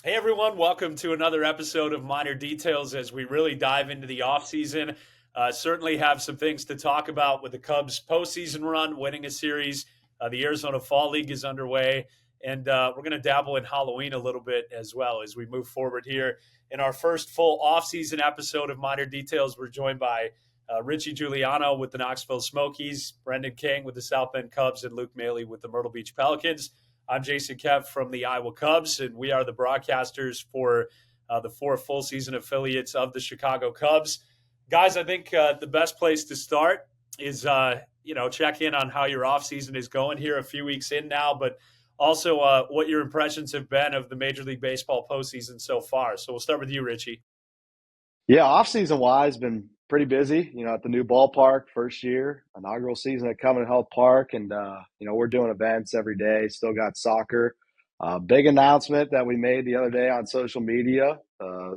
Hey everyone, welcome to another episode of Minor Details as we really dive into the offseason. Certainly have some things to talk about with the Cubs postseason run, winning a series. The Arizona Fall League is underway, and we're going to dabble in Halloween a little bit as well as we move forward here. In our first full offseason episode of Minor Details, we're joined by Richie Giuliano with the Knoxville Smokies, Brendan King with the South Bend Cubs, and Luke Maley with the Myrtle Beach Pelicans. I'm Jason Kev from the Iowa Cubs, and we are the broadcasters for the four full season affiliates of the Chicago Cubs. Guys, I think the best place to start is check in on how your offseason is going here a few weeks in now, but also what your impressions have been of the Major League Baseball postseason so far. So we'll start with you, Richie. Yeah, off-season wise, been pretty busy. At the new ballpark, first year, inaugural season at Covenant Health Park, and we're doing events every day. Still got soccer. Big announcement that we made the other day on social media.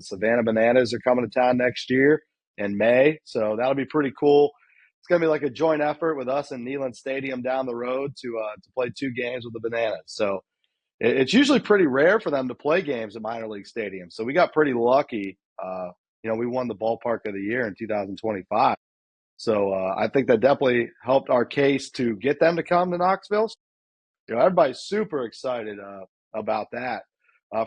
Savannah Bananas are coming to town next year in May, so that'll be pretty cool. It's gonna be like a joint effort with us and Neyland Stadium down the road to play two games with the Bananas. So it's usually pretty rare for them to play games at minor league stadiums. So we got pretty lucky. We won the ballpark of the year in 2025. So I think that definitely helped our case to get them to come to Knoxville. Everybody's super excited about that.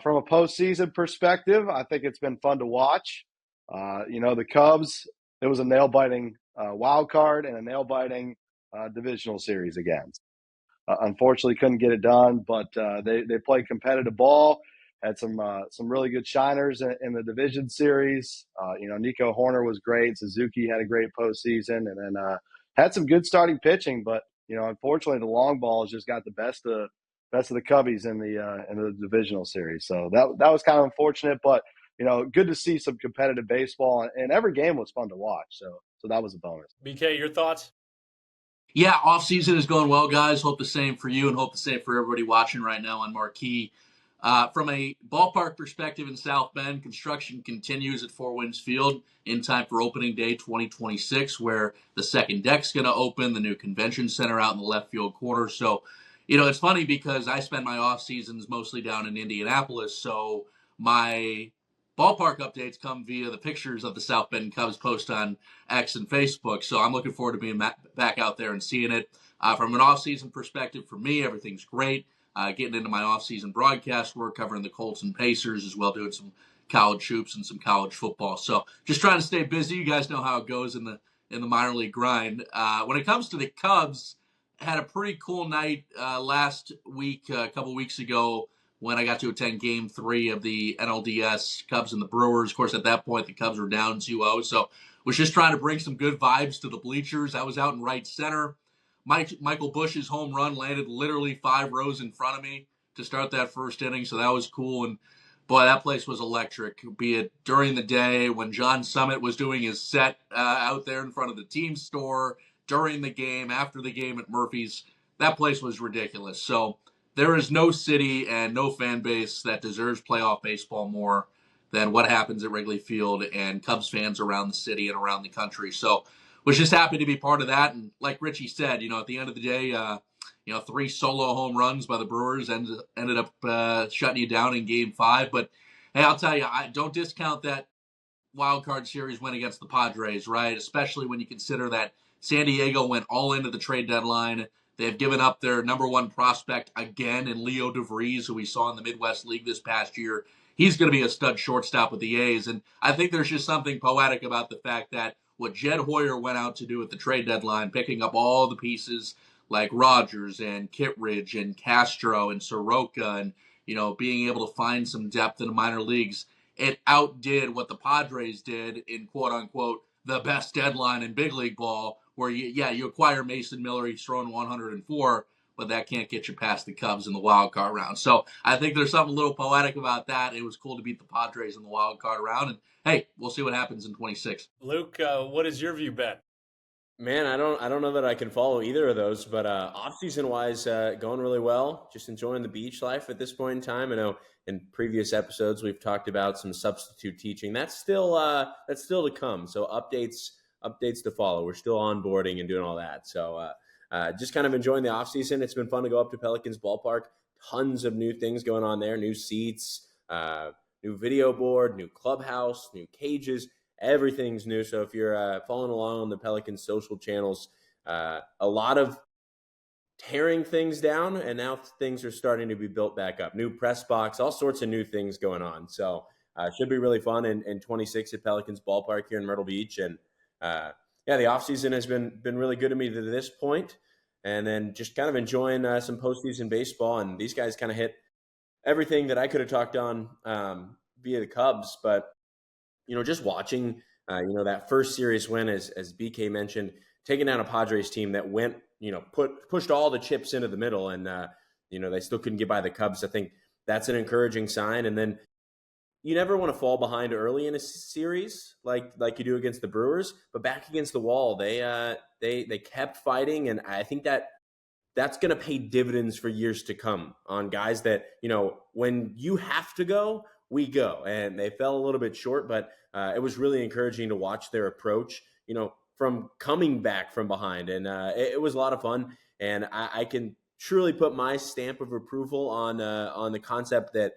From a postseason perspective, I think it's been fun to watch. The Cubs, it was a nail biting wild card and a nail biting divisional series again. Unfortunately, couldn't get it done, but they played competitive ball. Had some really good shiners in the division series. Nico Horner was great. Suzuki had a great postseason, and then had some good starting pitching. But unfortunately, the long ball has just got the best of the Cubbies in the divisional series. So that was kind of unfortunate, but good to see some competitive baseball, and every game was fun to watch. So that was a bonus. BK, your thoughts? Yeah, off season is going well, guys. Hope the same for you and hope the same for everybody watching right now on Marquee. From a ballpark perspective in South Bend, construction continues at Four Winds Field in time for opening day 2026, where the second deck's going to open, the new convention center out in the left field corner. So, it's funny because I spend my off seasons mostly down in Indianapolis. So my ballpark updates come via the pictures of the South Bend Cubs post on X and Facebook. So I'm looking forward to being back out there and seeing it. From an off-season perspective, for me, everything's great. Getting into my off-season broadcast work, covering the Colts and Pacers as well, doing some college hoops and some college football. So just trying to stay busy. You guys know how it goes in the minor league grind. When it comes to the Cubs, had a pretty cool night last week, a couple weeks ago, when I got to attend Game 3 of the NLDS Cubs and the Brewers. Of course, at that point, the Cubs were down 2-0, so was just trying to bring some good vibes to the bleachers. I was out in right center. Michael Bush's home run landed literally 5 rows in front of me to start that first inning, so that was cool. And boy, that place was electric, be it during the day when John Summit was doing his set out there in front of the team store, during the game, after the game at Murphy's. That place was ridiculous. So there is no city and no fan base that deserves playoff baseball more than what happens at Wrigley Field and Cubs fans around the city and around the country. So was just happy to be part of that. And like Richie said, at the end of the day, 3 solo home runs by the Brewers ended up shutting you down in Game 5. But hey, I'll tell you, I don't discount that wild card series win against the Padres, right? Especially when you consider that San Diego went all into the trade deadline. They've given up their number one prospect again in Leo DeVries, who we saw in the Midwest League this past year. He's going to be a stud shortstop with the A's. And I think there's just something poetic about the fact that what Jed Hoyer went out to do at the trade deadline, picking up all the pieces like Rogers and Kittredge and Castro and Soroka and, being able to find some depth in the minor leagues, it outdid what the Padres did in quote unquote the best deadline in big league ball, where you acquire Mason Miller, he's thrown 104, but that can't get you past the Cubs in the wild card round. So I think there's something a little poetic about that. It was cool to beat the Padres in the wild card round, and hey, we'll see what happens in 26. Luke, what has your view been? Man, I don't know that I can follow either of those, but off season wise, going really well. Just enjoying the beach life at this point in time. I know in previous episodes we've talked about some substitute teaching. That's still to come. So updates to follow. We're still onboarding and doing all that. So just kind of enjoying the off season. It's been fun to go up to Pelicans Ballpark. Tons of new things going on there, new seats, new video board, new clubhouse, new cages. Everything's new. So if you're following along on the Pelicans social channels, a lot of tearing things down, and now things are starting to be built back up. New press box, all sorts of new things going on. So it should be really fun in 26 at Pelicans Ballpark here in Myrtle Beach. And the offseason has been really good to me to this point. And then just kind of enjoying some postseason baseball. And these guys kind of hit everything that I could have talked on via the Cubs. But, just watching, that first series win, as BK mentioned, taking down a Padres team that went, pushed all the chips into the middle, and they still couldn't get by the Cubs. I think that's an encouraging sign. And then you never want to fall behind early in a series like you do against the Brewers, but back against the wall, they kept fighting, and I think that's going to pay dividends for years to come on guys that, when you have to go, we go. And they fell a little bit short, but it was really encouraging to watch their approach, from coming back from behind. And it was a lot of fun. And I can truly put my stamp of approval on the concept that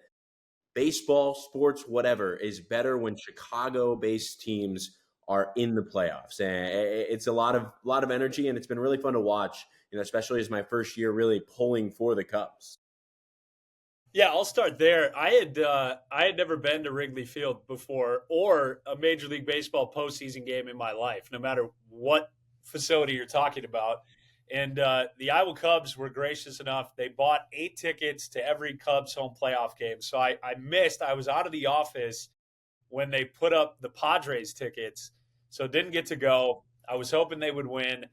baseball, sports, whatever, is better when Chicago-based teams are in the playoffs. And it's a lot of energy, and it's been really fun to watch, especially as my first year really pulling for the Cubs. Yeah, I'll start there. I had never been to Wrigley Field before, or a Major League Baseball postseason game in my life, no matter what facility you're talking about. And the Iowa Cubs were gracious enough. They bought 8 tickets to every Cubs home playoff game. So I was out of the office when they put up the Padres tickets, so didn't get to go. I was hoping they would win,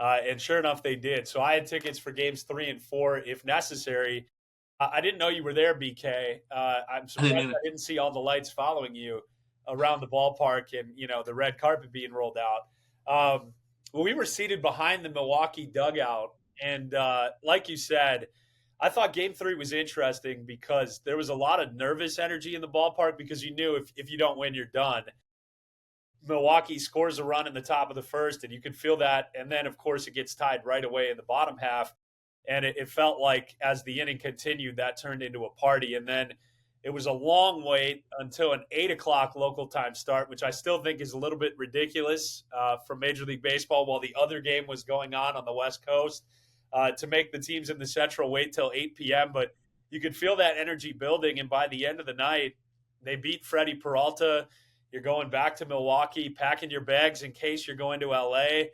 and sure enough, they did. So I had tickets for games 3 and 4 if necessary. I didn't know you were there, BK. I'm surprised I didn't see all the lights following you around the ballpark and, the red carpet being rolled out. Well, we were seated behind the Milwaukee dugout. And like you said, I thought game 3 was interesting because there was a lot of nervous energy in the ballpark because you knew if you don't win, you're done. Milwaukee scores a run in the top of the first, and you could feel that. And then, of course, it gets tied right away in the bottom half. And it felt like as the inning continued, that turned into a party. And then it was a long wait until an 8 o'clock local time start, which I still think is a little bit ridiculous for Major League Baseball while the other game was going on the West Coast, to make the teams in the Central wait till 8 p.m. But you could feel that energy building. And by the end of the night, they beat Freddie Peralta. You're going back to Milwaukee, packing your bags in case you're going to L.A.,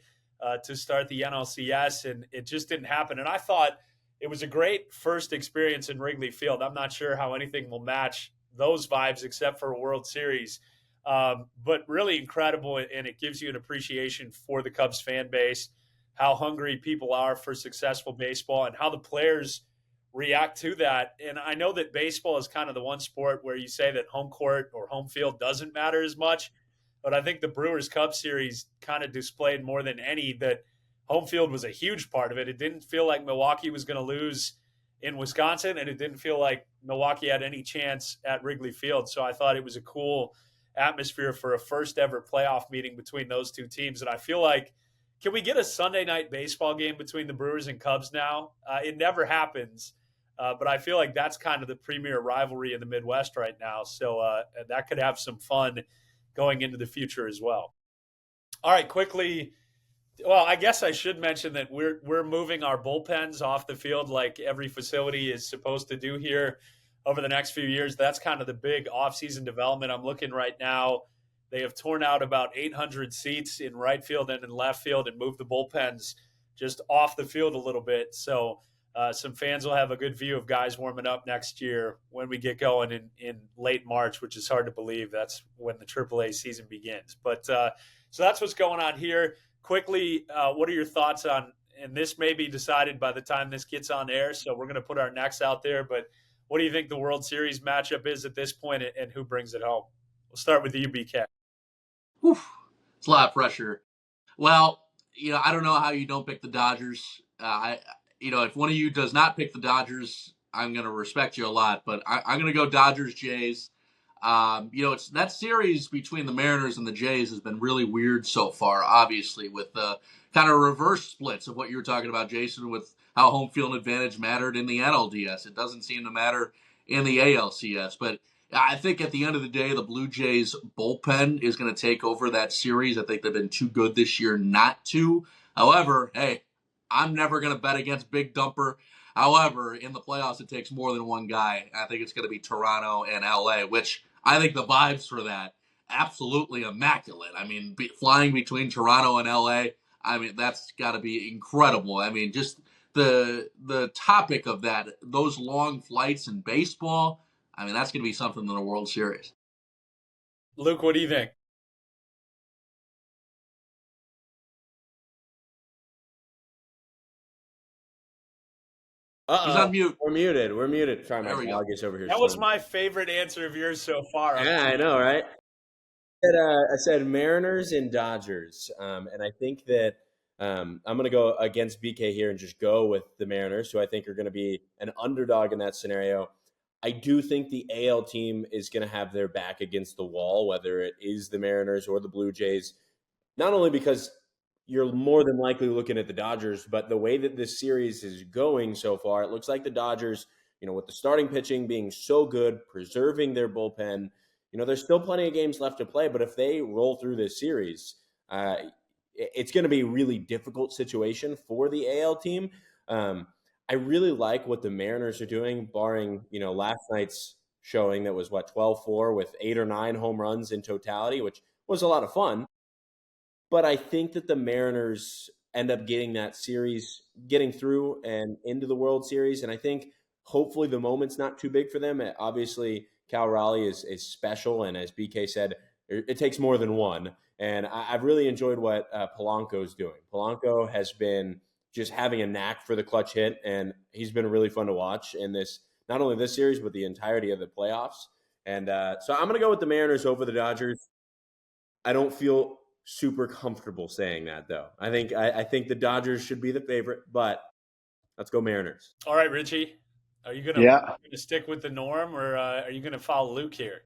to start the NLCS, and it just didn't happen. And I thought it was a great first experience in Wrigley Field. I'm not sure how anything will match those vibes except for a World Series, but really incredible, and it gives you an appreciation for the Cubs fan base, how hungry people are for successful baseball, and how the players react to that. And I know that baseball is kind of the one sport where you say that home court or home field doesn't matter as much, but I think the Brewers-Cubs series kind of displayed more than any that home field was a huge part of it. It didn't feel like Milwaukee was going to lose in Wisconsin, and it didn't feel like Milwaukee had any chance at Wrigley Field. So I thought it was a cool atmosphere for a first-ever playoff meeting between those two teams. And I feel like, can we get a Sunday night baseball game between the Brewers and Cubs now? It never happens, but I feel like that's kind of the premier rivalry in the Midwest right now. So that could have some fun going into the future as well. All right, quickly. Well, I guess I should mention that we're moving our bullpens off the field like every facility is supposed to do here over the next few years. That's kind of the big offseason development. I'm looking right now. They have torn out about 800 seats in right field and in left field and moved the bullpens just off the field a little bit. So some fans will have a good view of guys warming up next year when we get going in late March, which is hard to believe. That's when the AAA season begins. But so that's what's going on here. Quickly, what are your thoughts on, and this may be decided by the time this gets on air, so we're going to put our necks out there, but what do you think the World Series matchup is at this point, and who brings it home? We'll start with you, BK. Whew. It's a lot of pressure. Well, I don't know how you don't pick the Dodgers. If one of you does not pick the Dodgers, I'm going to respect you a lot, but I'm going to go Dodgers-Jays. It's that series between the Mariners and the Jays has been really weird so far, obviously, with the kind of reverse splits of what you were talking about, Jason, with how home field advantage mattered in the NLDS. It doesn't seem to matter in the ALCS, but I think at the end of the day, the Blue Jays bullpen is going to take over that series. I think they've been too good this year not to. However, hey, I'm never going to bet against Big Dumper. However, in the playoffs, it takes more than one guy. I think it's going to be Toronto and LA, which I think the vibes for that absolutely immaculate. I mean, flying between Toronto and LA, I mean, that's got to be incredible. I mean, just the topic of that, those long flights in baseball, I mean, that's going to be something in the World Series. Luke, what do you think? He's on mute. We're muted. We're muted. Sorry, There my we dog go. is over here. That was my favorite answer of yours so far. Yeah, I know, right? I said Mariners and Dodgers, and I think that I'm going to go against BK here and just go with the Mariners, who I think are going to be an underdog in that scenario. I do think the AL team is going to have their back against the wall, whether it is the Mariners or the Blue Jays, not only because you're more than likely looking at the Dodgers, but the way that this series is going so far, it looks like the Dodgers, with the starting pitching being so good, preserving their bullpen, there's still plenty of games left to play, but if they roll through this series, it's going to be a really difficult situation for the AL team. I really like what the Mariners are doing, barring, last night's showing that was 12-4 with 8 or 9 home runs in totality, which was a lot of fun. But I think that the Mariners end up getting that series, getting through and into the World Series. And I think hopefully the moment's not too big for them. Obviously, Cal Raleigh is special. And as BK said, it takes more than one. And I've really enjoyed what Polanco's doing. Polanco has been just having a knack for the clutch hit. And he's been really fun to watch in this, not only this series, but the entirety of the playoffs. And so I'm going to go with the Mariners over the Dodgers. I don't feel super comfortable saying that, though. I think the Dodgers should be the favorite, but let's go Mariners. All right, Richie, are you gonna stick with the norm, or are you gonna follow Luke here?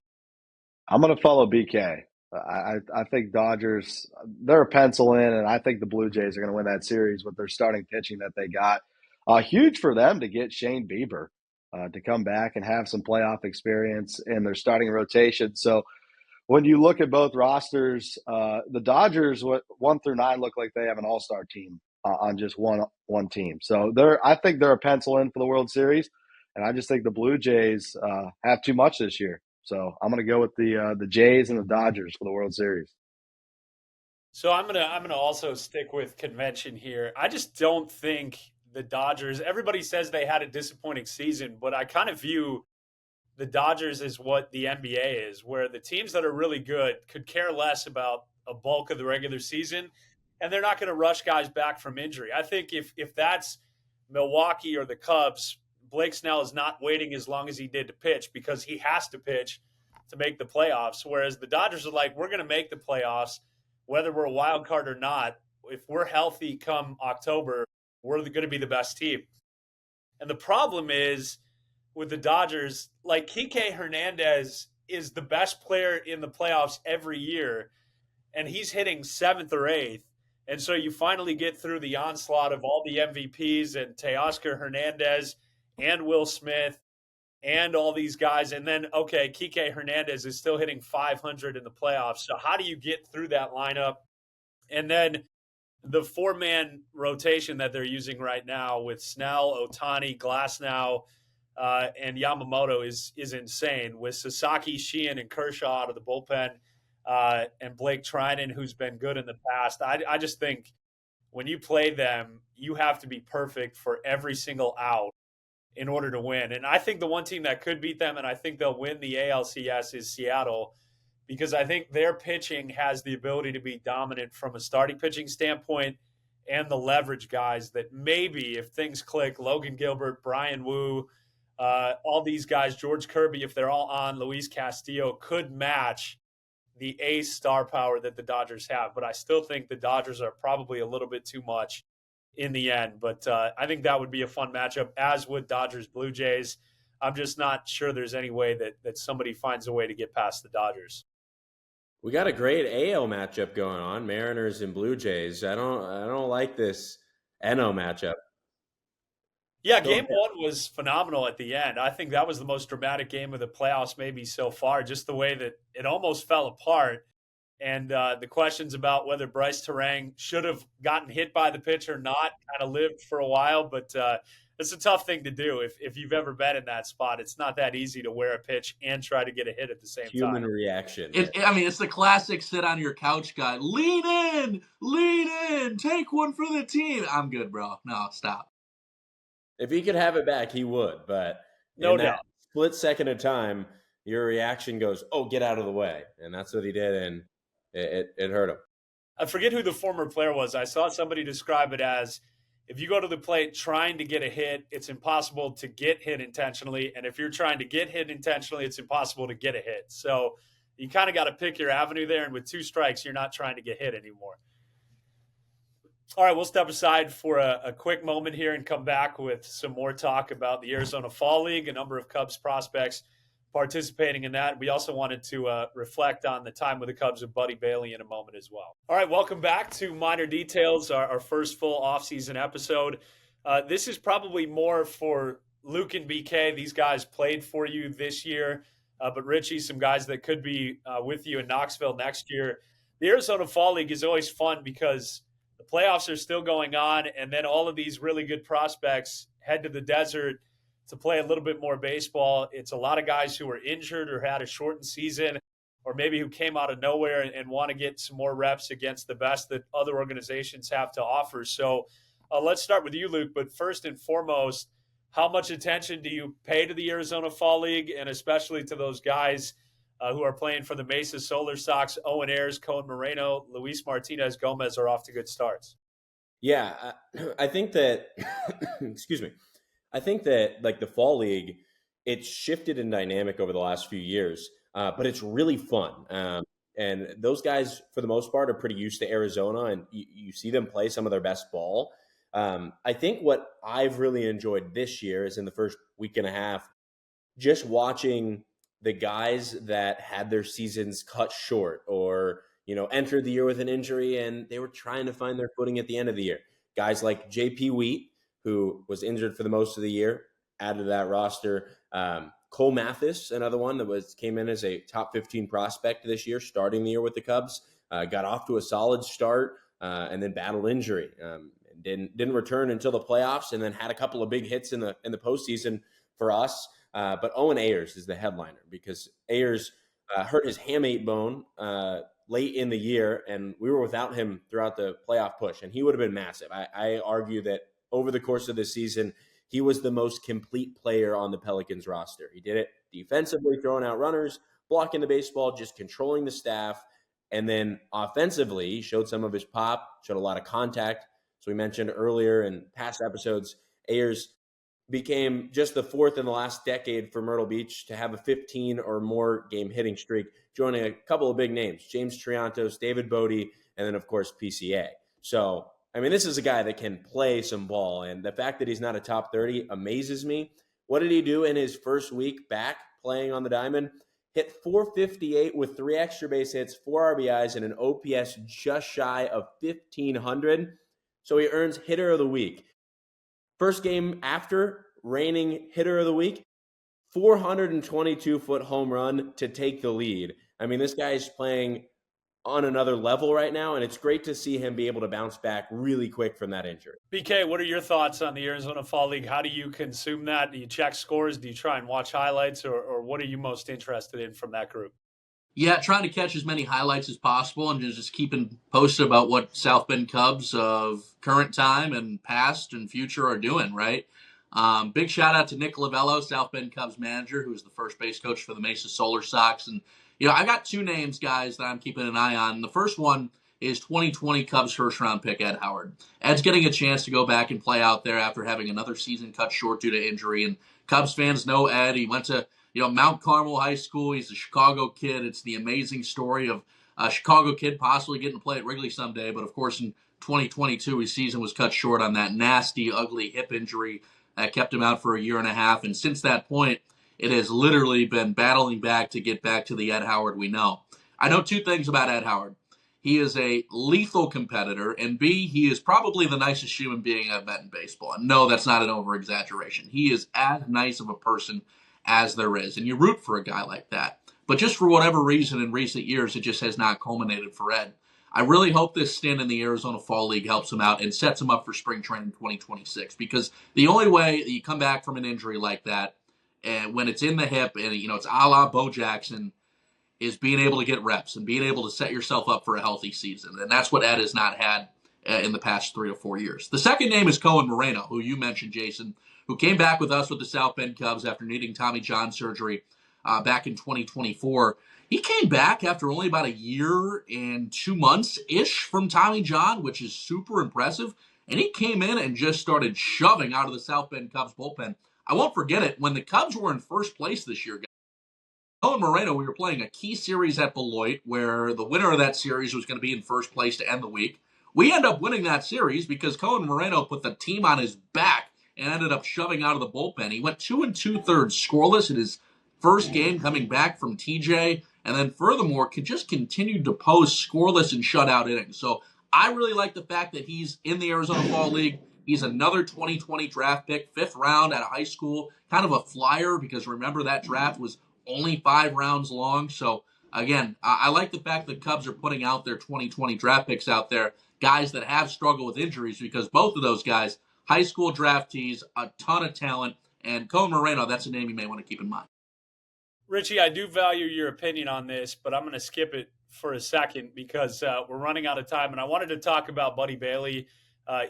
I'm going to follow BK. I think Dodgers, they're a pencil in, and I think the Blue Jays are going to win that series with their starting pitching that they got. Huge for them to get Shane Bieber to come back and have some playoff experience in their starting rotation. So when you look at both rosters, the Dodgers, 1 through 9, look like they have an all-star team on just one team. So I think they're a pencil in for the World Series, and I just think the Blue Jays have too much this year. So I'm going to go with the Jays and the Dodgers for the World Series. So I'm gonna also stick with convention here. I just don't think the Dodgers. Everybody says they had a disappointing season, but I kind of view the Dodgers is what the NBA is, where the teams that are really good could care less about a bulk of the regular season, and they're not going to rush guys back from injury. I think if that's Milwaukee or the Cubs, Blake Snell is not waiting as long as he did to pitch because he has to pitch to make the playoffs, whereas the Dodgers are like, we're going to make the playoffs whether we're a wild card or not. If we're healthy come October, we're going to be the best team. And the problem is, with the Dodgers, like Kike Hernandez is the best player in the playoffs every year, and he's hitting 7th or 8th. And so you finally get through the onslaught of all the MVPs and Teoscar Hernandez and Will Smith and all these guys. And then, okay, Kike Hernandez is still hitting 500 in the playoffs. So how do you get through that lineup? And then the 4-man rotation that they're using right now with Snell, Ohtani, Glasnow, and Yamamoto is insane, with Sasaki, Sheehan, and Kershaw out of the bullpen, and Blake Trinan, who's been good in the past. I just think when you play them, you have to be perfect for every single out in order to win. And I think the one team that could beat them, and I think they'll win the ALCS, is Seattle, because I think their pitching has the ability to be dominant from a starting pitching standpoint, and the leverage guys that maybe, if things click, Logan Gilbert, Brian Wu, all these guys, George Kirby, if they're all on, Luis Castillo, could match the ace star power that the Dodgers have. But I still think the Dodgers are probably a little bit too much in the end. But I think that would be a fun matchup, as would Dodgers Blue Jays. I'm just not sure there's any way that somebody finds a way to get past the Dodgers. We got a great AL matchup going on, Mariners and Blue Jays. I don't like this NL matchup. Yeah, Go game ahead. one was phenomenal at the end. I think that was the most dramatic game of the playoffs maybe so far, just the way that it almost fell apart. And the questions about whether Bryce Terang should have gotten hit by the pitch or not kind of lived for a while. But it's a tough thing to do if you've ever been in that spot. It's not that easy to wear a pitch and try to get a hit at the same time. Human reaction. It's the classic sit on your couch guy. Lean in, take one for the team. I'm good, bro. No, stop. If he could have it back, he would. But No in that doubt. split second of time, your reaction goes, "Oh, get out of the way," and that's what he did, and it hurt him. I forget who the former player was. I saw somebody describe it as if you go to the plate trying to get a hit, it's impossible to get hit intentionally. And if you're trying to get hit intentionally, it's impossible to get a hit. So you kind of got to pick your avenue there. And with 2 strikes, you're not trying to get hit anymore. All right, we'll step aside for a quick moment here and come back with some more talk about the Arizona Fall League, a number of Cubs prospects participating in that. We also wanted to reflect on the time with the Cubs of Buddy Bailey in a moment as well. All right, welcome back to Minor Details, our first full offseason episode. This is probably more for Luke and BK. These guys played for you this year, but Richie, some guys that could be with you in Knoxville next year. The Arizona Fall League is always fun because the playoffs are still going on, and then all of these really good prospects head to the desert to play a little bit more baseball. It's a lot of guys who are injured or had a shortened season, or maybe who came out of nowhere and want to get some more reps against the best that other organizations have to offer. So let's start with you, Luke. But first and foremost, how much attention do you pay to the Arizona Fall League, and especially to those guys who are playing for the Mesa Solar Sox? Owen Ayers, Cohen Moreno, Luis Martinez Gomez are off to good starts. Yeah, I think that, excuse me, I think that like the Fall League, it's shifted in dynamic over the last few years, but it's really fun. And those guys, for the most part, are pretty used to Arizona, and you see them play some of their best ball. I think what I've really enjoyed this year is in the first week and a half, just watching the guys that had their seasons cut short or, entered the year with an injury and they were trying to find their footing at the end of the year. Guys like JP Wheat, who was injured for the most of the year, added to that roster. Cole Mathis, another one that came in as a top 15 prospect this year, starting the year with the Cubs, got off to a solid start and then battled injury. Didn't return until the playoffs, and then had a couple of big hits in the postseason for us. But Owen Ayers is the headliner because Ayers hurt his hamate bone late in the year, and we were without him throughout the playoff push, and he would have been massive. I argue that over the course of the season, he was the most complete player on the Pelicans roster. He did it defensively, throwing out runners, blocking the baseball, just controlling the staff. And then offensively, he showed some of his pop, showed a lot of contact. So we mentioned earlier in past episodes, Ayers became just the 4th in the last decade for Myrtle Beach to have a 15 or more game hitting streak, joining a couple of big names, James Triantos, David Bodie, and then, of course, PCA. So, this is a guy that can play some ball, and the fact that he's not a top 30 amazes me. What did he do in his first week back playing on the diamond? Hit .458 with 3 extra base hits, 4 RBIs, and an OPS just shy of 1,500. So he earns Hitter of the Week. First game after reigning Hitter of the Week, 422-foot home run to take the lead. This guy is playing on another level right now, and it's great to see him be able to bounce back really quick from that injury. BK, what are your thoughts on the Arizona Fall League? How do you consume that? Do you check scores? Do you try and watch highlights? Or what are you most interested in from that group? Yeah, trying to catch as many highlights as possible and just keeping posted about what South Bend Cubs of current time and past and future are doing, right? Big shout out to Nick Lavello, South Bend Cubs manager, who was the first base coach for the Mesa Solar Sox. And, I got 2 names, guys, that I'm keeping an eye on. The first one is 2020 Cubs first-round pick, Ed Howard. Ed's getting a chance to go back and play out there after having another season cut short due to injury. And Cubs fans know Ed. He went to Mount Carmel High School. He's a Chicago kid. It's the amazing story of a Chicago kid possibly getting to play at Wrigley someday. But, of course, in 2022, his season was cut short on that nasty, ugly hip injury that kept him out for a year and a half. And since that point, it has literally been battling back to get back to the Ed Howard we know. I know 2 things about Ed Howard. he is a lethal competitor, and B, he is probably the nicest human being I've met in baseball. And no, that's not an over-exaggeration. He is as nice of a person as there is, and you root for a guy like that. But just for whatever reason in recent years, it just has not culminated for Ed. I really hope this stint in the Arizona Fall League helps him out and sets him up for spring training 2026, because the only way that you come back from an injury like that, and when it's in the hip and it's a la Bo Jackson, is being able to get reps and being able to set yourself up for a healthy season. And that's what Ed has not had in the past 3 or 4 years. The second name is Cohen Moreno, who you mentioned, Jason, who came back with us with the South Bend Cubs after needing Tommy John surgery back in 2024. He came back after only about 1 year and 2 months-ish from Tommy John, which is super impressive. And he came in and just started shoving out of the South Bend Cubs bullpen. I won't forget it. When the Cubs were in first place this year, Cohen Moreno, we were playing a key series at Beloit where the winner of that series was going to be in first place to end the week. We end up winning that series because Cohen Moreno put the team on his back and ended up shoving out of the bullpen. He went 2 2/3 scoreless in his first game coming back from TJ, and then furthermore just continued to post scoreless and shutout innings. So I really like the fact that he's in the Arizona Fall League. He's another 2020 draft pick, 5th round out of high school, kind of a flyer because remember that draft was only 5 rounds long. So, again, I like the fact that Cubs are putting out their 2020 draft picks out there, guys that have struggled with injuries, because both of those guys, high school draftees, a ton of talent, and Cohen Moreno, that's a name you may want to keep in mind. Richie, I do value your opinion on this, but I'm going to skip it for a second because we're running out of time, and I wanted to talk about Buddy Bailey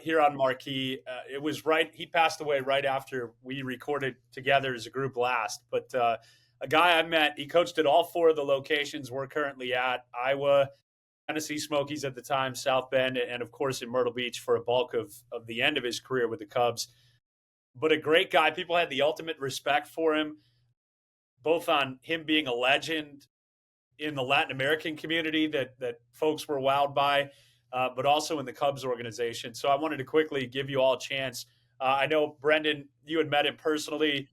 here on Marquee. It was he passed away right after we recorded together as a group last, but a guy I met, he coached at all 4 of the locations we're currently at: Iowa, Tennessee Smokies at the time, South Bend, and of course in Myrtle Beach for a bulk of the end of his career with the Cubs. But a great guy. People had the ultimate respect for him, both on him being a legend in the Latin American community that folks were wowed by, but also in the Cubs organization. So I wanted to quickly give you all a chance. I know, Brendan, you had met him personally.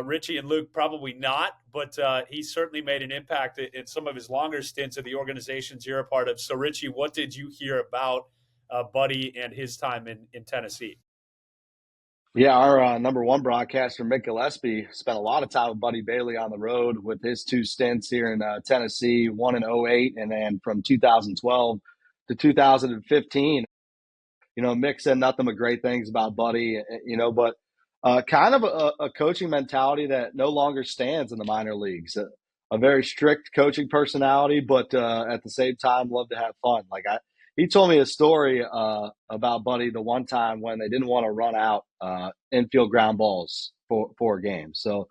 Richie and Luke, probably not, but he certainly made an impact in some of his longer stints at the organizations you're a part of. So, Richie, what did you hear about Buddy and his time in Tennessee? Yeah, our number one broadcaster, Mick Gillespie, spent a lot of time with Buddy Bailey on the road with his 2 stints here in Tennessee, one in 2008 and then from 2012 to 2015. Mick said nothing but great things about Buddy, but kind of a coaching mentality that no longer stands in the minor leagues. A very strict coaching personality, but at the same time, love to have fun. He told me a story about Buddy the one time when they didn't want to run out infield ground balls for a game. So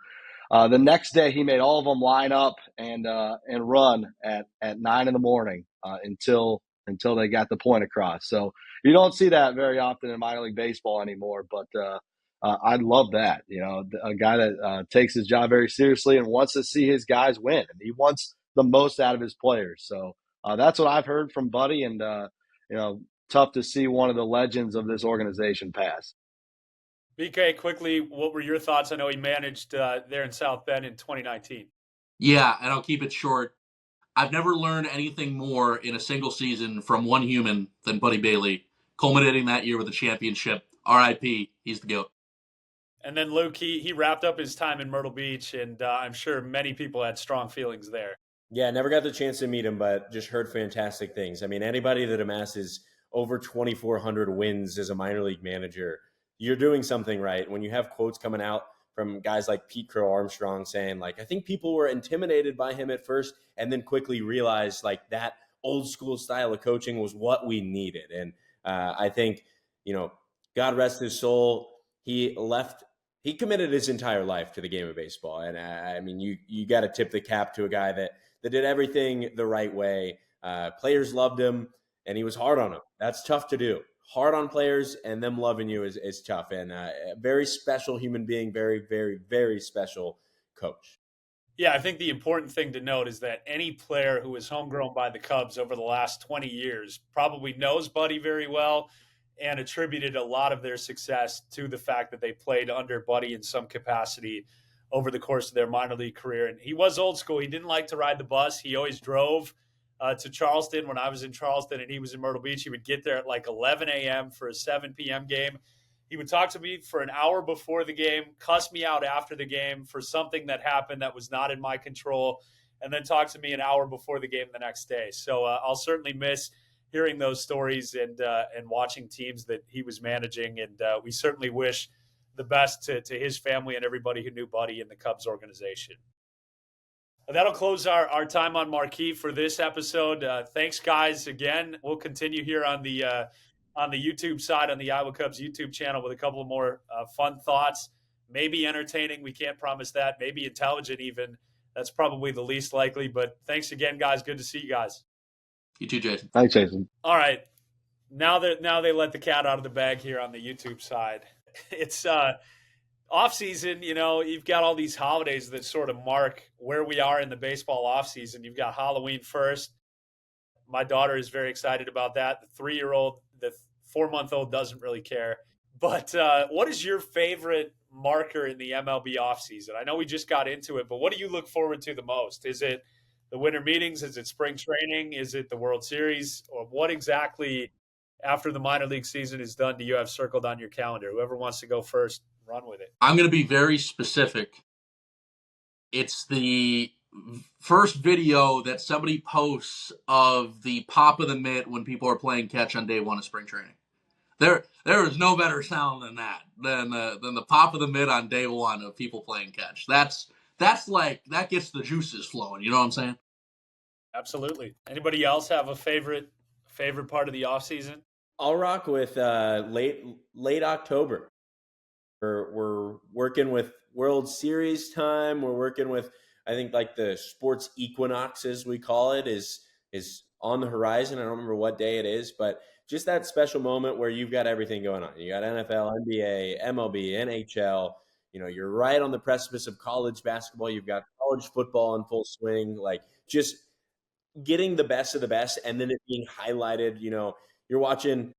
the next day, he made all of them line up and run at 9 in the morning until they got the point across. So you don't see that very often in minor league baseball anymore, but I love that. A guy that takes his job very seriously and wants to see his guys win, and he wants the most out of his players. So that's what I've heard from Buddy, and tough to see one of the legends of this organization pass. BK, quickly, what were your thoughts? I know he managed there in South Bend in 2019. Yeah, and I'll keep it short. I've never learned anything more in a single season from one human than Buddy Bailey, culminating that year with a championship. RIP, he's the GOAT. And then Luke, he wrapped up his time in Myrtle Beach, and I'm sure many people had strong feelings there. Yeah, never got the chance to meet him, but just heard fantastic things. I mean, anybody that amasses over 2,400 wins as a minor league manager, you're doing something right. When you have quotes coming out from guys like Pete Crow Armstrong saying, I think people were intimidated by him at first and then quickly realized, that old school style of coaching was what we needed. And I think, God rest his soul, he committed his entire life to the game of baseball. And I mean, you got to tip the cap to a guy that did everything the right way. Players loved him, and he was hard on them. That's tough to do. Hard on players and them loving you is tough. And a very special human being, very, very, very special coach. Yeah, I think the important thing to note is that any player who is homegrown by the Cubs over the last 20 years probably knows Buddy very well and attributed a lot of their success to the fact that they played under Buddy in some capacity over the course of their minor league career. And he was old school. He didn't like to ride the bus. He always drove. to Charleston when I was in Charleston and he was in Myrtle Beach. He would get there at like 11 a.m. for a 7 p.m. game. He would talk to me for an hour before the game, cuss me out after the game for something that happened that was not in my control, and then talk to me an hour before the game the next day. So I'll certainly miss hearing those stories and watching teams that he was managing. And we certainly wish the best to his family and everybody who knew Buddy in the Cubs organization. That'll close our time on Marquee for this episode. Thanks, guys. Again, we'll continue here on the YouTube side, on the Iowa Cubs YouTube channel, with a couple of more fun thoughts. Maybe entertaining. We can't promise that. Maybe intelligent even. That's probably the least likely. But thanks again, guys. Good to see you guys. You too, Jason. Thanks, Jason. All right. Now they let the cat out of the bag here on the YouTube side. It's off season. You've got all these holidays that sort of mark where we are in the baseball off season. You've got Halloween first. My daughter is very excited about that. The 3-year-old, the 4-month-old doesn't really care. But what is your favorite marker in the MLB offseason? I know we just got into it, but what do you look forward to the most? Is it the winter meetings? Is it spring training? Is it the World Series? Or what exactly, after the minor league season is done, do you have circled on your calendar? Whoever wants to go first, run with it. I'm going to be very specific. It's the first video that somebody posts of the pop of the mitt when people are playing catch on day one of spring training. There is no better sound than that, than the pop of the mitt on day one of people playing catch. That's like, that gets the juices flowing. You know what I'm saying? Absolutely. Anybody else have a favorite part of the off season? I'll rock with late October. We're working with World Series time. We're working with, I think, like the sports equinox, as we call it, is on the horizon. I don't remember what day it is, but just that special moment where you've got everything going on. You got NFL, NBA, MLB, NHL. You're right on the precipice of college basketball. You've got college football in full swing. Like, just getting the best of the best, and then it being highlighted. You're watching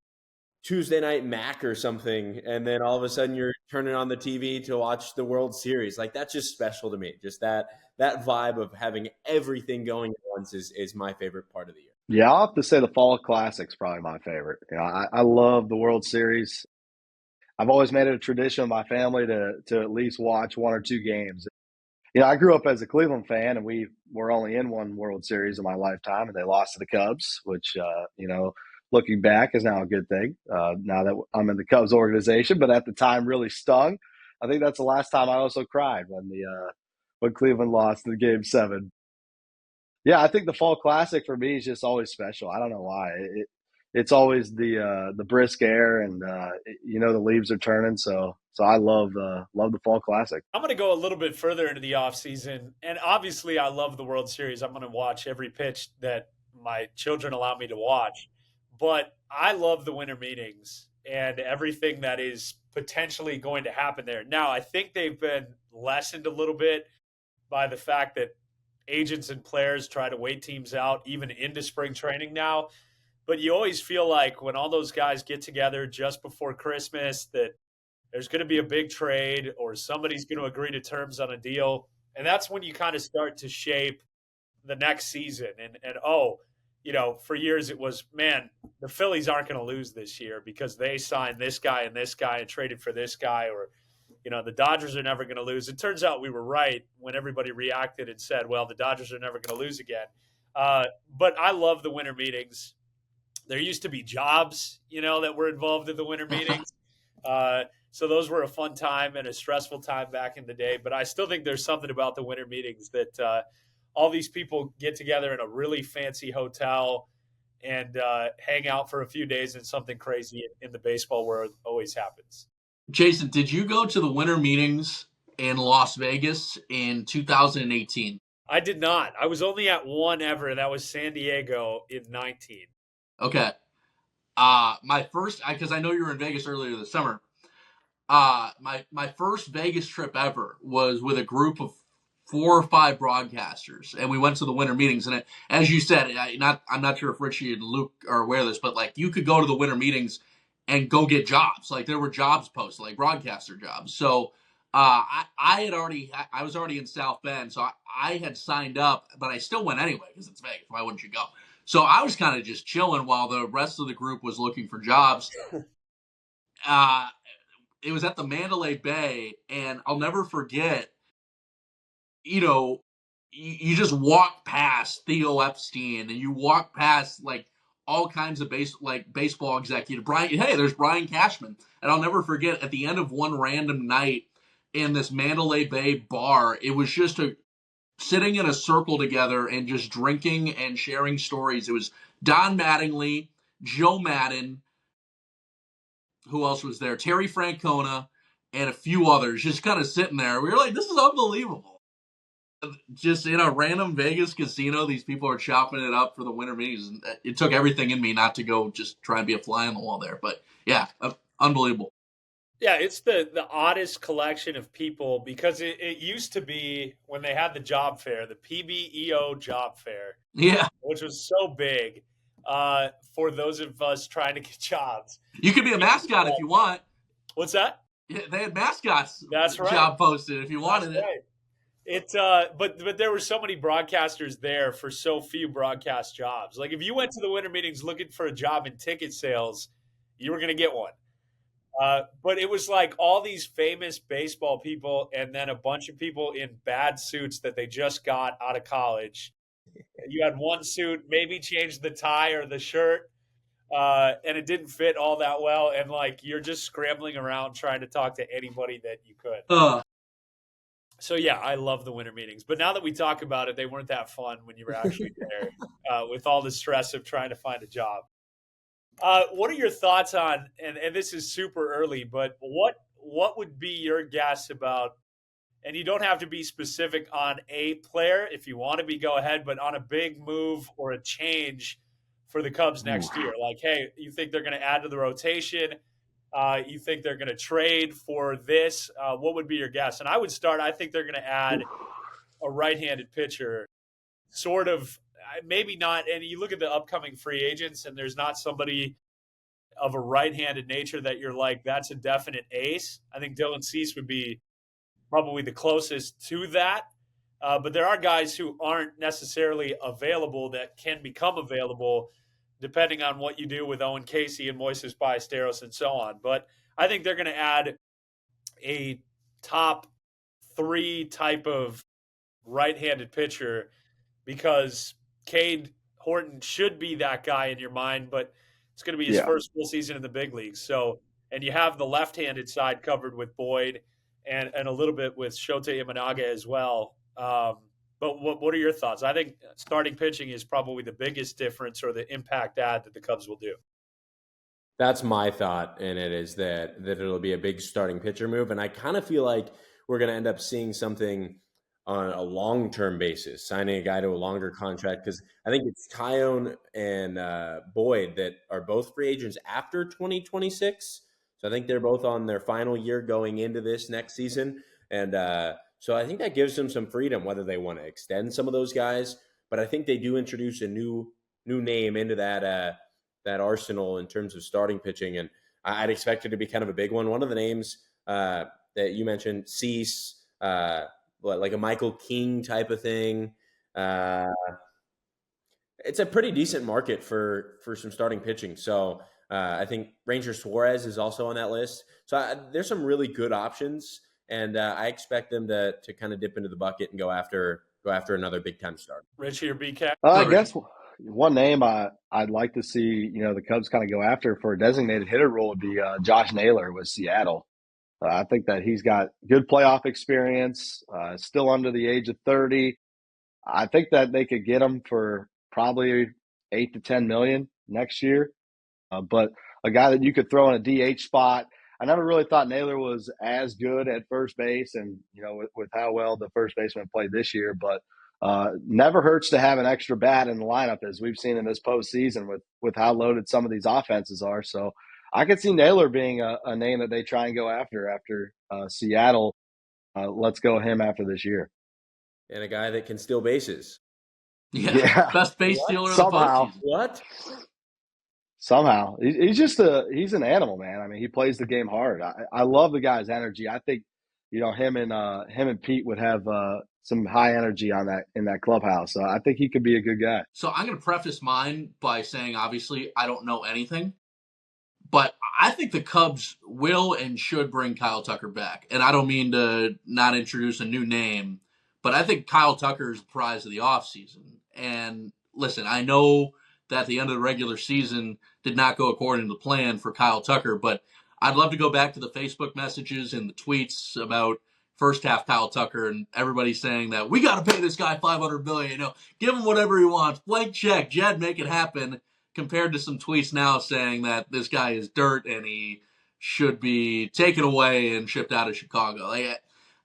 Tuesday Night Mac or something, and then all of a sudden you're turning on the TV to watch the World Series. Like, that's just special to me. Just that vibe of having everything going at once is my favorite part of the year. Yeah, I'll have to say the Fall Classic's probably my favorite. I love the World Series. I've always made it a tradition of my family to at least watch one or two games. I grew up as a Cleveland fan, and we were only in one World Series in my lifetime, and they lost to the Cubs, which, looking back is now a good thing, now that I'm in the Cubs organization, but at the time really stung. I think that's the last time I also cried when Cleveland lost in Game 7. Yeah, I think the Fall Classic for me is just always special. I don't know why. It's always the brisk air, and the leaves are turning. So I love the Fall Classic. I'm going to go a little bit further into the offseason, and obviously I love the World Series. I'm going to watch every pitch that my children allow me to watch. But I love the winter meetings and everything that is potentially going to happen there. Now, I think they've been lessened a little bit by the fact that agents and players try to wait teams out even into spring training now. But you always feel like when all those guys get together just before Christmas that there's going to be a big trade or somebody's going to agree to terms on a deal. And that's when you kind of start to shape the next season. For years it was, man, the Phillies aren't going to lose this year because they signed this guy and traded for this guy, or, the Dodgers are never going to lose. It turns out we were right when everybody reacted and said, well, the Dodgers are never going to lose again. But I love the winter meetings. There used to be jobs, that were involved in the winter meetings. So those were a fun time and a stressful time back in the day. But I still think there's something about the winter meetings that all these people get together in a really fancy hotel and hang out for a few days, and something crazy in the baseball world always happens. Jason, did you go to the winter meetings in Las Vegas in 2018? I did not. I was only at one ever, and that was San Diego in 19. Okay. My first, because I know you were in Vegas earlier this summer. My first Vegas trip ever was with a group of 4 or 5 broadcasters, and we went to the winter meetings. And as you said, I'm not sure if Richie and Luke are aware of this, but like, you could go to the winter meetings and go get jobs. Like, there were jobs posted, like broadcaster jobs. So I was already in South Bend, so I had signed up, but I still went anyway because it's Vegas. Why wouldn't you go? So I was kind of just chilling while the rest of the group was looking for jobs. It was at the Mandalay Bay, and I'll never forget, you just walk past Theo Epstein, and you walk past like all kinds of baseball executive. There's Brian Cashman, and I'll never forget at the end of one random night in this Mandalay Bay bar, it was just sitting in a circle together and just drinking and sharing stories. It was Don Mattingly, Joe Madden, who else was there? Terry Francona, and a few others just kind of sitting there. We were like, this is unbelievable. Just in a random Vegas casino, these people are chopping it up for the winter meetings. And it took everything in me not to go just try and be a fly on the wall there. But yeah, unbelievable. Yeah, it's the oddest collection of people because it used to be when they had the job fair, the PBEO job fair, Yeah. which was so big for those of us trying to get jobs. You could be a mascot if you want. What's that? Yeah, they had mascots. That's right. Job posted if you wanted That's it. right. But there were so many broadcasters there for so few broadcast jobs. Like if you went to the winter meetings looking for a job in ticket sales, you were going to get one. But it was like all these famous baseball people and then a bunch of people in bad suits that they just got out of college. You had one suit, maybe changed the tie or the shirt, and it didn't fit all that well. And like you're just scrambling around trying to talk to anybody that you could. So yeah, I love the winter meetings. But now that we talk about it, they weren't that fun when you were actually there with all the stress of trying to find a job. What are your thoughts on, and this is super early, but what would be your guess about, and you don't have to be specific on a player if you want to be, go ahead, but on a big move or a change for the Cubs next year? Like, hey, you think they're going to add to the rotation? You think they're going to trade for this? What would be your guess? And I would start, I think they're going to add a right-handed pitcher, sort of. Maybe not, and you look at the upcoming free agents, and there's not somebody of a right-handed nature that you're like, that's a definite ace. I think Dylan Cease would be probably the closest to that. But there are guys who aren't necessarily available that can become available depending on what you do with Owen Casey and Moises Ballesteros and so on. But I think they're going to add a top 3 type of right-handed pitcher because Cade Horton should be that guy in your mind, but it's going to be his first full season in the big leagues. So, and you have the left-handed side covered with Boyd and a little bit with Shota Imanaga as well. But what are your thoughts? I think starting pitching is probably the biggest difference or the impact add that the Cubs will do. That's my thought, and it is that it'll be a big starting pitcher move. And I kind of feel like we're going to end up seeing something on a long-term basis, signing a guy to a longer contract, because I think it's Tyone and Boyd that are both free agents after 2026. So I think they're both on their final year going into this next season. And so I think that gives them some freedom, whether they want to extend some of those guys. But I think they do introduce a new name into that arsenal in terms of starting pitching. And I'd expect it to be kind of a big one. One of the names that you mentioned, Cease, like a Michael King type of thing. It's a pretty decent market for some starting pitching. So I think Ranger Suarez is also on that list. So there's some really good options, and I expect them to kind of dip into the bucket and go after another big time start. Richie or BK? I guess one name I'd like to see, the Cubs kind of go after for a designated hitter role would be Josh Naylor with Seattle. I think that he's got good playoff experience, still under the age of 30. I think that they could get him for probably $8 to $10 million next year. But a guy that you could throw in a DH spot. I never really thought Naylor was as good at first base, and with how well the first baseman played this year. But never hurts to have an extra bat in the lineup, as we've seen in this postseason with how loaded some of these offenses are. So I could see Naylor being a name that they try and go after Seattle. Let's go him after this year. And a guy that can steal bases. Yeah. Best base stealer of the postseason. What? Somehow. He's an animal, man. I mean, he plays the game hard. I love the guy's energy. I think, him and Pete would have some high energy on that in that clubhouse. So I think he could be a good guy. So I'm going to preface mine by saying, obviously, I don't know anything, but I think the Cubs will and should bring Kyle Tucker back. And I don't mean to not introduce a new name, but I think Kyle Tucker is the prize of the offseason. And listen, I know that the end of the regular season did not go according to plan for Kyle Tucker, but I'd love to go back to the Facebook messages and the tweets about first half Kyle Tucker and everybody saying that we got to pay this guy $500 million. Give him whatever he wants. Blank check. Jed, make it happen. Compared to some tweets now saying that this guy is dirt and he should be taken away and shipped out of Chicago.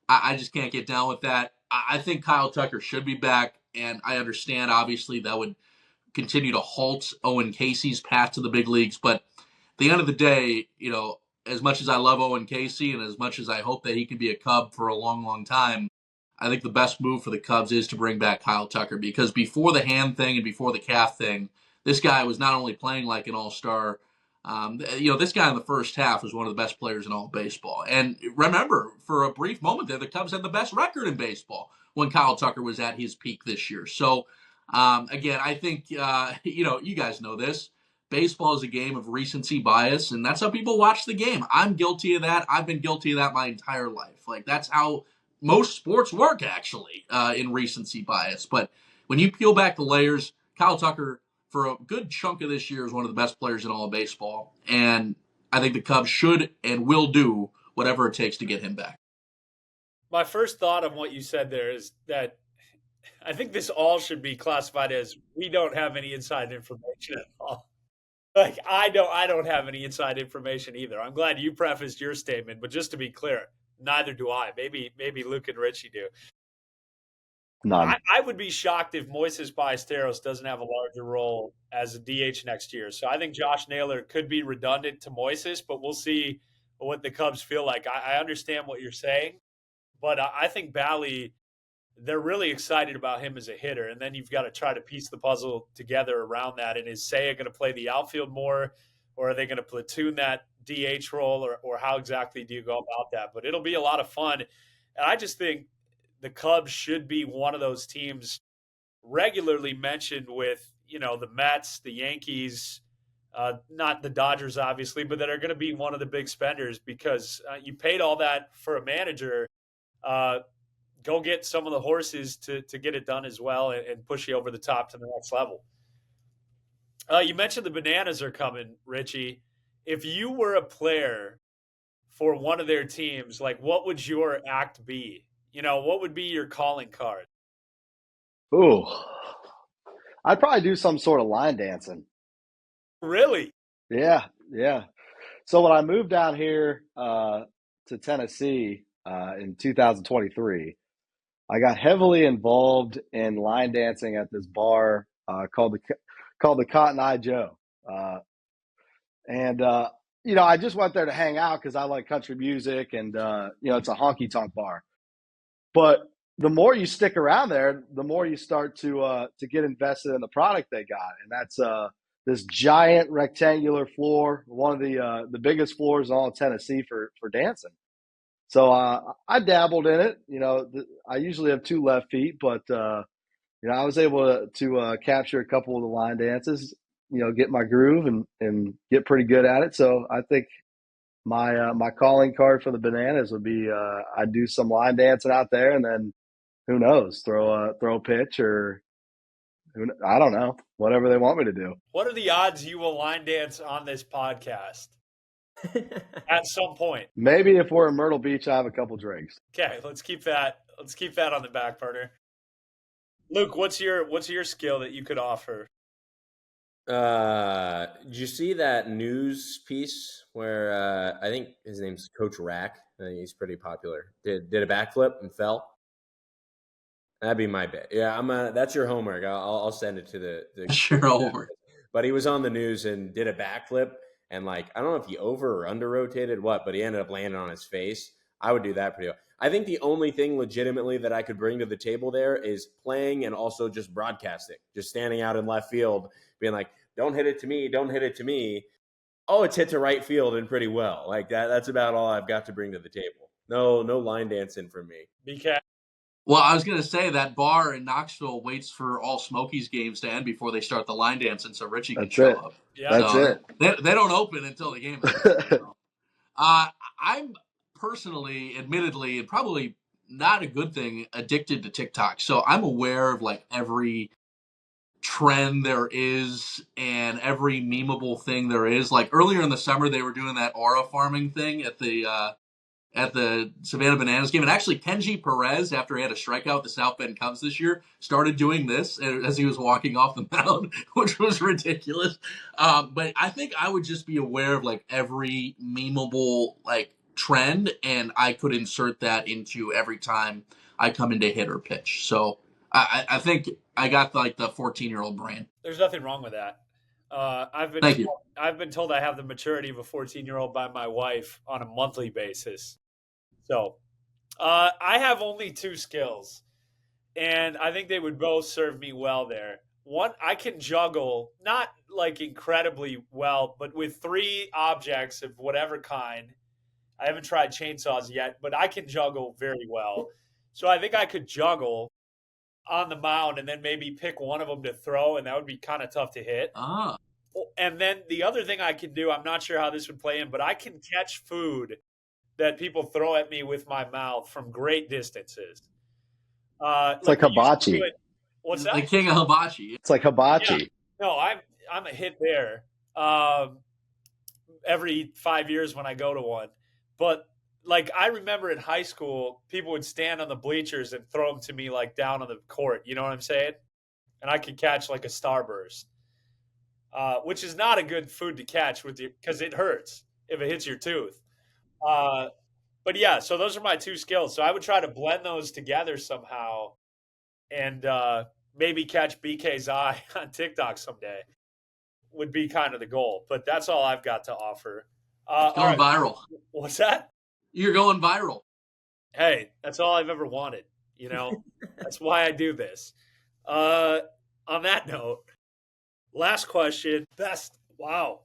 I just can't get down with that. I think Kyle Tucker should be back, and I understand, obviously, that would continue to halt Owen Casey's path to the big leagues. But at the end of the day, as much as I love Owen Casey and as much as I hope that he can be a Cub for a long, long time, I think the best move for the Cubs is to bring back Kyle Tucker, because before the hand thing and before the calf thing, this guy was not only playing like an all-star. This guy in the first half was one of the best players in all of baseball. And remember, for a brief moment there, the Cubs had the best record in baseball when Kyle Tucker was at his peak this year. So, again, I think, you guys know this. Baseball is a game of recency bias, and that's how people watch the game. I'm guilty of that. I've been guilty of that my entire life. That's how most sports work, actually, in recency bias. But when you peel back the layers, Kyle Tucker, for a good chunk of this year, is one of the best players in all of baseball. And I think the Cubs should and will do whatever it takes to get him back. My first thought on what you said there is that I think this all should be classified as we don't have any inside information at all. I don't have any inside information either. I'm glad you prefaced your statement, but just to be clear, neither do I. Maybe Luke and Richie do. None. I would be shocked if Moises Ballesteros doesn't have a larger role as a DH next year. So I think Josh Naylor could be redundant to Moises, but we'll see what the Cubs feel like. I understand what you're saying, but I think Bally, they're really excited about him as a hitter. And then you've got to try to piece the puzzle together around that. And is Seiya going to play the outfield more, or are they going to platoon that DH role, or how exactly do you go about that? But it'll be a lot of fun. And I just think the Cubs should be one of those teams regularly mentioned with, the Mets, the Yankees, not the Dodgers, obviously, but that are going to be one of the big spenders, because you paid all that for a manager. Go get some of the horses to get it done as well, and push you over the top to the next level. You mentioned the Bananas are coming, Richie. If you were a player for one of their teams, what would your act be? What would be your calling card? Ooh, I'd probably do some sort of line dancing. Really? Yeah. So when I moved down here to Tennessee in 2023, I got heavily involved in line dancing at this bar called the Cotton Eye Joe, and I just went there to hang out because I like country music, and it's a honky tonk bar. But the more you stick around there, the more you start to get invested in the product they got, and that's this giant rectangular floor, one of the biggest floors in all of Tennessee for dancing. So I dabbled in it. I usually have two left feet, but I was able to capture a couple of the line dances, get my groove and get pretty good at it. So I think my calling card for the Bananas would be I'd do some line dancing out there, and then who knows, throw a pitch, or I don't know, whatever they want me to do. What are the odds you will line dance on this podcast? At some point. Maybe if we're in Myrtle Beach, I have a couple drinks. Okay, let's keep that on the back burner. Luke, what's your skill that you could offer? Did you see that news piece where I think his name's Coach Rack? I think he's pretty popular. Did a backflip and fell. That'd be my bet. Yeah, that's your homework. I'll send it to the That's your homework. But he was on the news and did a backflip. And I don't know if he over or under rotated but he ended up landing on his face. I would do that pretty well. I think the only thing legitimately that I could bring to the table there is playing and also just broadcasting, just standing out in left field, being like, don't hit it to me, don't hit it to me. Oh, it's hit to right field and pretty well. That's about all I've got to bring to the table. No line dancing from me. BK? Well, I was going to say that bar in Knoxville waits for all Smokies games to end before they start the line dancing so Richie can That's show it. up. Yeah. That's So it. they don't open until the game is over. So. I'm personally, admittedly, and probably not a good thing, addicted to TikTok. So I'm aware of like every trend there is and every memeable thing there is. Like earlier in the summer, they were doing that aura farming thing at the Savannah Bananas game. And actually, Kenji Perez, after he had a strikeout at the South Bend Cubs this year, started doing this as he was walking off the mound, which was ridiculous. But I think I would just be aware of like every memeable like trend, and I could insert that into every time I come into hit or pitch. So I think I got like the 14-year-old brain. There's nothing wrong with that. Thank you. I've been told I have the maturity of a 14-year-old by my wife on a monthly basis. So I have only two skills, and I think they would both serve me well there. One, I can juggle, not like incredibly well, but with three objects of whatever kind. I haven't tried chainsaws yet, but I can juggle very well. So I think I could juggle on the mound and then maybe pick one of them to throw, and that would be kind of tough to hit. Ah. And then the other thing I can do, I'm not sure how this would play in, but I can catch food that people throw at me with my mouth from great distances. It's like hibachi. What's that? The king of hibachi. It's like hibachi. Yeah. No, I'm a hit there. Every 5 years when I go to one, but like I remember in high school, people would stand on the bleachers and throw them to me like down on the court. You know what I'm saying? And I could catch like a starburst, which is not a good food to catch with you because it hurts if it hits your tooth. But yeah, so those are my two skills. So I would try to blend those together somehow, and maybe catch BK's eye on TikTok someday. Would be kind of the goal. But that's all I've got to offer. Going viral. What's that? You're going viral. Hey, that's all I've ever wanted. You know, that's why I do this. On that note, last question. Wow.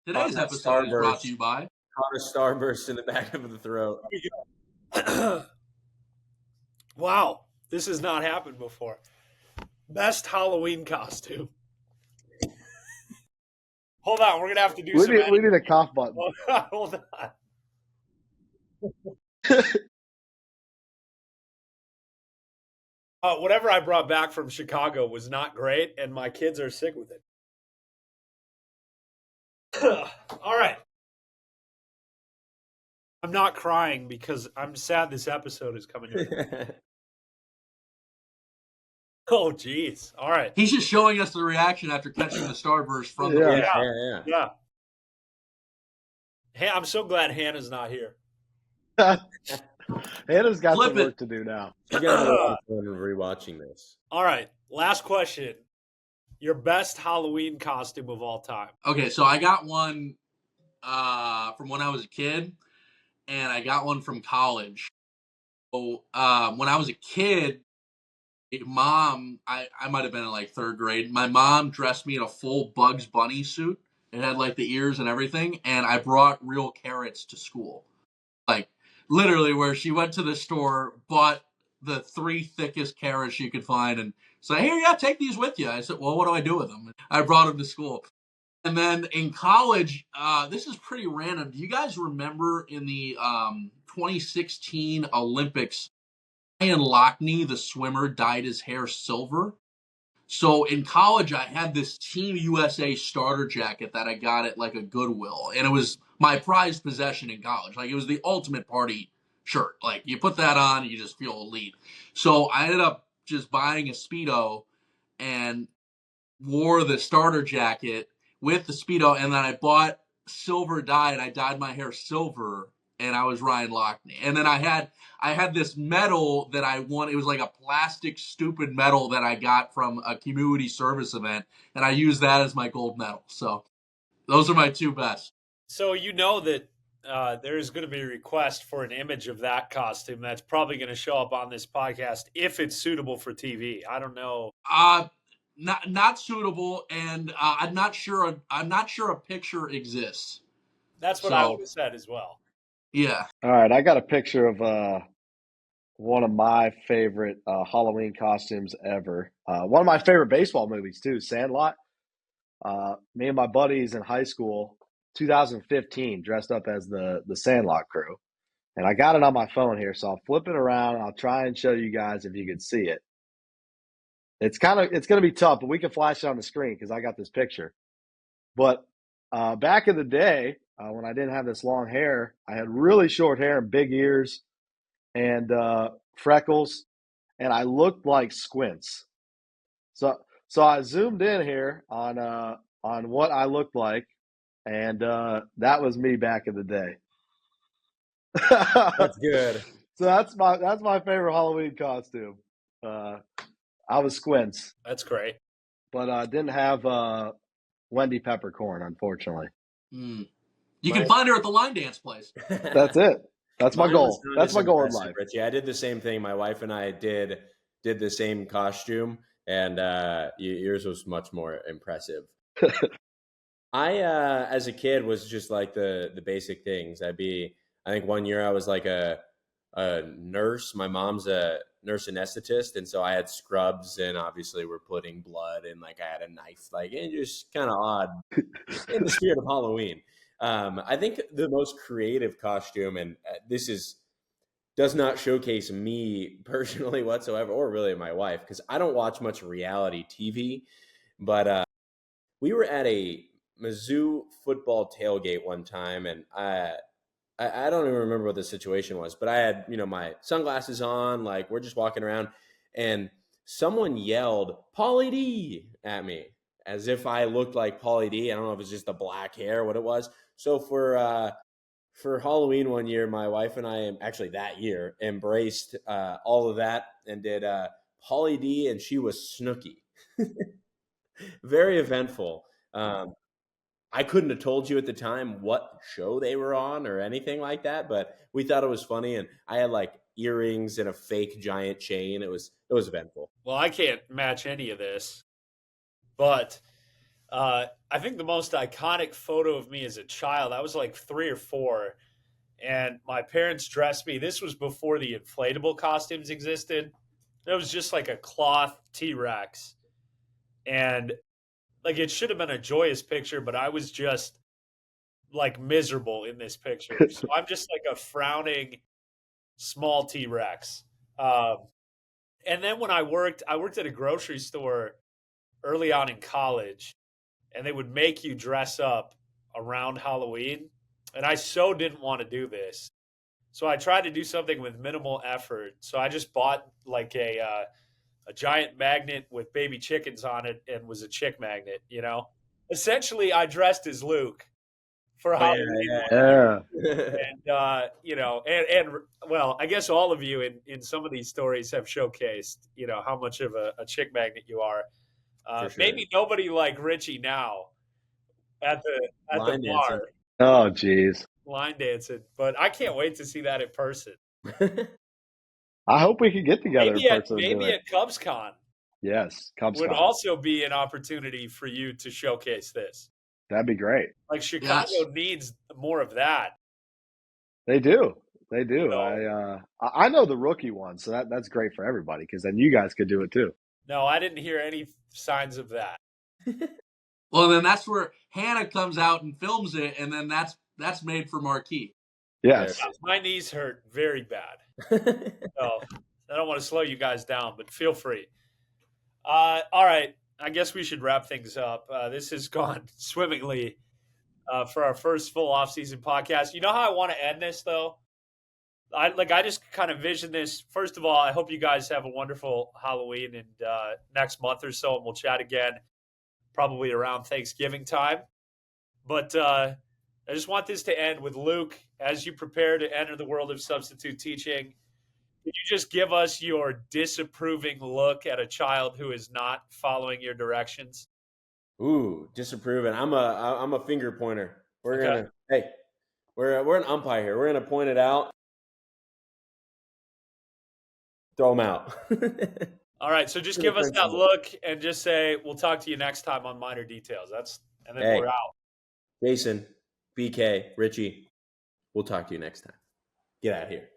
Today's episode is brought to you by Caught a starburst in the back of the throat. Wow, this has not happened before. Best Halloween costume. Hold on, we're gonna have to do we need a cough button. Hold on. Whatever I brought back from Chicago was not great, and my kids are sick with it. All right. I'm not crying because I'm sad this episode is coming in. Oh, geez. All right. He's just showing us the reaction after catching the starburst from the Yeah. Hey, I'm so glad Hannah's not here. Hannah's got some work to do now. She's got a lot of fun rewatching this. All right. Last question. Your best Halloween costume of all time. Okay, so I got one from when I was a kid, and I got one from college. So when I was a kid, Mom, I might have been in like third grade. My mom dressed me in a full Bugs Bunny suit. It had like the ears and everything, and I brought real carrots to school. Like literally, where she went to the store, bought the 3 thickest carrots she could find, and said, "Here, yeah, take these with you." I said, "Well, what do I do with them?" I brought them to school. And then in college, this is pretty random. Do you guys remember in the 2016 Olympics? Ryan Lochte, the swimmer, dyed his hair silver. So in college, I had this Team USA starter jacket that I got at like a Goodwill, and it was my prized possession in college. Like it was the ultimate party shirt. Like you put that on, you just feel elite. So I ended up just buying a Speedo and wore the starter jacket with the Speedo, and then I bought silver dye, and I dyed my hair silver, and I was Ryan Lochte. And then I had this medal that I won. It was like a plastic stupid medal that I got from a community service event, and I used that as my gold medal. So those are my two best. So you know that there is going to be a request for an image of that costume that's probably going to show up on this podcast if it's suitable for TV. I don't know. Not suitable, and I'm not sure a picture exists. That's what I would have said as well. Yeah. All right, I got a picture of one of my favorite Halloween costumes ever. One of my favorite baseball movies too, Sandlot. Me and my buddies in high school, 2015, dressed up as the Sandlot crew, and I got it on my phone here, so I'll flip it around. And I'll try and show you guys if you could see it. It's going to be tough, but we can flash it on the screen because I got this picture. But back in the day, when I didn't have this long hair, I had really short hair and big ears and freckles, and I looked like Squints. So I zoomed in here on what I looked like, and that was me back in the day. That's good. So that's my favorite Halloween costume. I was Squints, That's great. but I didn't have Wendy Peppercorn, unfortunately. You can find her at the line dance place. That's it. That's my goal. That's my goal in life. Richie. I did the same thing. My wife and I did the same costume, and yours was much more impressive. I, as a kid, was just like the basic things. I think one year I was like a nurse. My mom's a nurse anesthetist, and so I had scrubs, and obviously we're putting blood, and like I had a knife, like, and just kind of odd in the spirit of Halloween. I think the most creative costume, and does not showcase me personally whatsoever, or really my wife, because I don't watch much reality TV, but we were at a Mizzou football tailgate one time, and I don't even remember what the situation was, but I had, my sunglasses on, like we're just walking around, and someone yelled "Pauly D" at me as if I looked like Pauly D. I don't know if it was just the black hair or what it was. So for Halloween one year, my wife and I, actually that year, embraced all of that and did Pauly D, and she was Snooki. Very eventful. I couldn't have told you at the time what show they were on or anything like that, but we thought it was funny, and I had like earrings and a fake giant chain. It was eventful. Well, I can't match any of this, but I think the most iconic photo of me as a child, I was like 3 or 4, and my parents dressed me. This was before the inflatable costumes existed. It was just like a cloth T-Rex, and like it should have been a joyous picture, but I was just like miserable in this picture. So I'm just like a frowning small T-Rex. And then when I worked at a grocery store early on in college, and they would make you dress up around Halloween. And I so didn't want to do this. So I tried to do something with minimal effort. So I just bought like a giant magnet with baby chickens on it and was a chick magnet, Essentially, I dressed as Luke for Halloween. Yeah. And well, I guess all of you in some of these stories have showcased, how much of a chick magnet you are. Sure. Maybe nobody like Richie now at the bar. Oh, geez. Line dancing. But I can't wait to see that in person. I hope we can get together in person. Maybe at CubsCon. Yes, CubsCon would also be an opportunity for you to showcase this. That'd be great. Like Chicago needs more of that. They do. I know the rookie one, so that's great for everybody because then you guys could do it too. No, I didn't hear any signs of that. Well, then that's where Hannah comes out and films it, and then that's made for Marquee. Yes. My knees hurt very bad. So I don't want to slow you guys down, but feel free. All right. I guess we should wrap things up. This has gone swimmingly for our first full off-season podcast. You know how I want to end this, though? I just kind of vision this. First of all, I hope you guys have a wonderful Halloween and next month or so, and we'll chat again probably around Thanksgiving time. But I just want this to end with Luke, as you prepare to enter the world of substitute teaching. Could you just give us your disapproving look at a child who is not following your directions? Ooh, disapproving. I'm a finger pointer. We're an umpire here. We're gonna point it out. Throw them out. All right, so just give us that look and just say, we'll talk to you next time on Minor Details. And then we're out. Jason, BK, Richie, we'll talk to you next time. Get out of here.